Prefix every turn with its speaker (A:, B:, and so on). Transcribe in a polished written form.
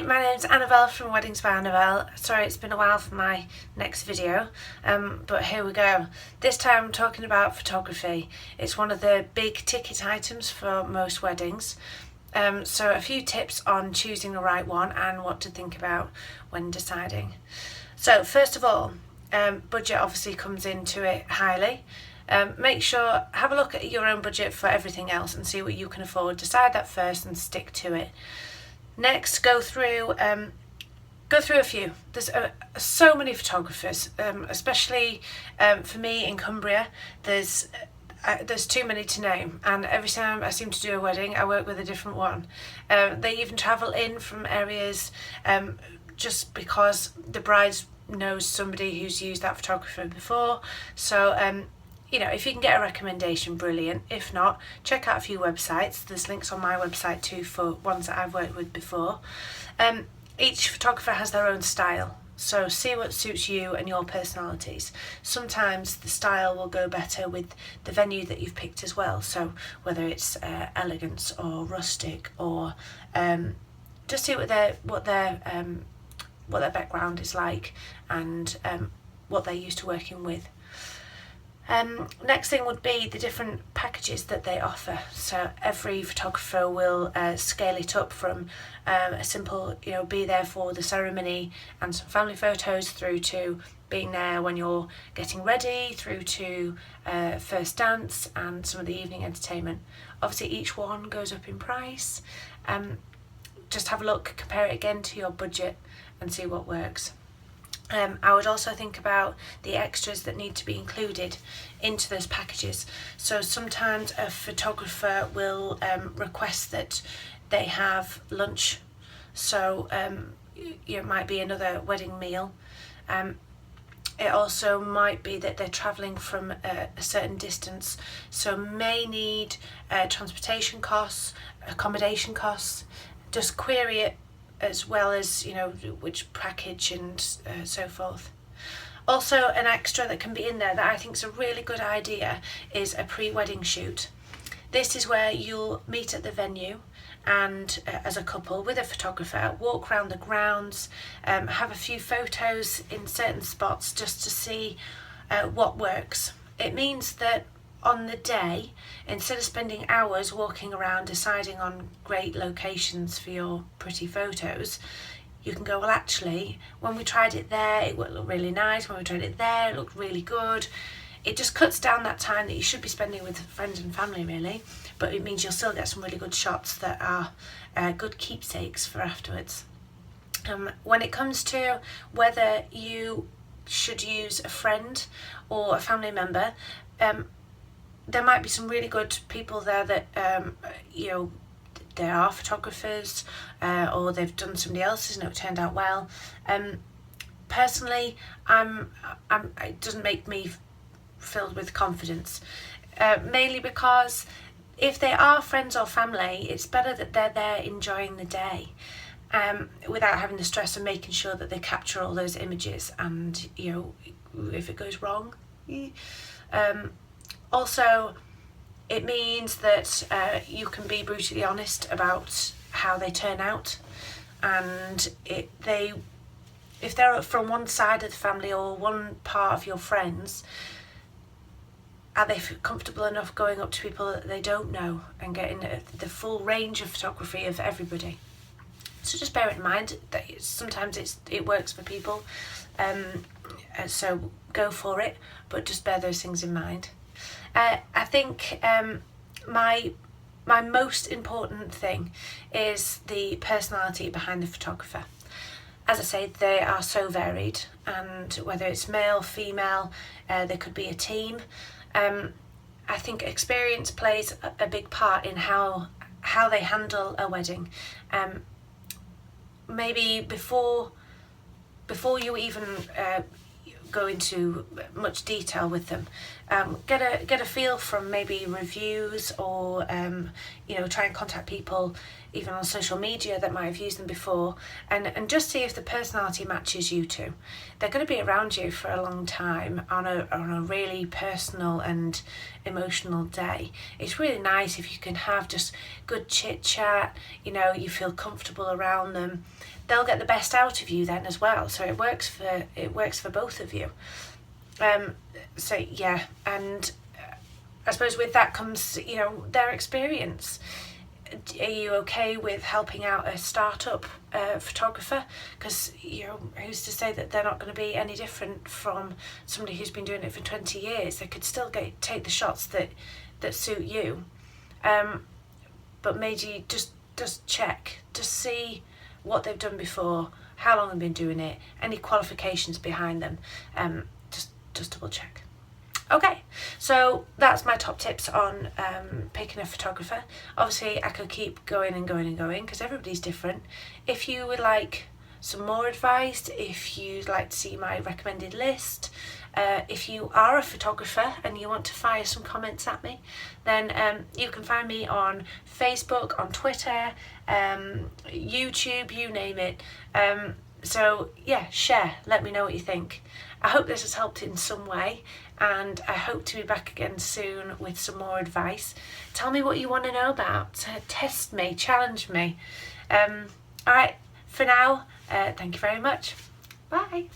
A: my name's Annabelle from Weddings by Annabelle. Sorry it's been a while for my next video, but here we go. This time I'm talking about photography. It's one of the big ticket items for most weddings. So a few tips on choosing the right one and what to think about when deciding. So first of all, budget obviously comes into it highly. Make sure, have a look at your own budget for everything else and see what you can afford. Decide that first and stick to it. Next, go through a few. There's so many photographers, especially for me in Cumbria. There's too many to name, and every time I seem to do a wedding I work with a different one. They even travel in from areas just because the bride knows somebody who's used that photographer before. So you know, if you can get a recommendation, brilliant. If not, check out a few websites. There's links on my website too for ones that I've worked with before. Each photographer has their own style, so see what suits you and your personalities. Sometimes the style will go better with the venue that you've picked as well, so whether it's elegance or rustic, or just see what their background is like and what they're used to working with. Next thing would be the different packages that they offer. So every photographer will scale it up from a simple, you know, be there for the ceremony and some family photos, through to being there when you're getting ready, through to first dance and some of the evening entertainment. Obviously each one goes up in price. Just have a look, compare it again to your budget and see what works. I would also think about the extras that need to be included into those packages. So sometimes a photographer will request that they have lunch, so it might be another wedding meal. It also might be that they're travelling from a certain distance, so may need transportation costs, accommodation costs. Just query it, as well as, you know, which package and so forth. Also, an extra that can be in there that I think is a really good idea is a pre-wedding shoot. This is where you'll meet at the venue and as a couple with a photographer, walk around the grounds, have a few photos in certain spots just to see what works. It means that on the day, instead of spending hours walking around deciding on great locations for your pretty photos, you can go, well actually, when we tried it there it looked really nice, when we tried it there it looked really good. It just cuts down that time that you should be spending with friends and family really, but it means you'll still get some really good shots that are good keepsakes for afterwards. When it comes to whether you should use a friend or a family member, there might be some really good people there that you know, they are photographers or they've done somebody else's and it turned out well. Personally, it doesn't make me filled with confidence, mainly because if they are friends or family, it's better that they're there enjoying the day, without having the stress of making sure that they capture all those images and, you know, if it goes wrong. Also, it means that you can be brutally honest about how they turn out, and if they're from one side of the family or one part of your friends, are they comfortable enough going up to people that they don't know and getting the full range of photography of everybody? So just bear it in mind that sometimes it works for people, so go for it, but just bear those things in mind. I think my most important thing is the personality behind the photographer. As I say, they are so varied, and whether it's male, female, there could be a team. I think experience plays a big part in how they handle a wedding. Maybe before you even go into much detail with them, get a feel from maybe reviews, or try and contact people even on social media that might have used them before, and just see if the personality matches you two. They're going to be around you for a long time on a really personal and emotional day. It's really nice if you can have just good chit chat, you feel comfortable around them. They'll get the best out of you then as well, so it works for both of you. So yeah, and I suppose with that comes their experience. Are you okay with helping out a startup photographer? Because who's to say that they're not going to be any different from somebody who's been doing it for 20 years? They could still take the shots that suit you, but maybe just check, just see what they've done before, how long they've been doing it, any qualifications behind them. Just double check. Okay, so that's my top tips on picking a photographer. Obviously, I could keep going and going and going because everybody's different. If you would like some more advice, if you'd like to see my recommended list, if you are a photographer and you want to fire some comments at me, then you can find me on Facebook, on Twitter, YouTube, you name it. So yeah, share, let me know what you think. I hope this has helped in some way, and I hope to be back again soon with some more advice. Tell me what you want to know about, test me, challenge me. Alright, for now, thank you very much. Bye.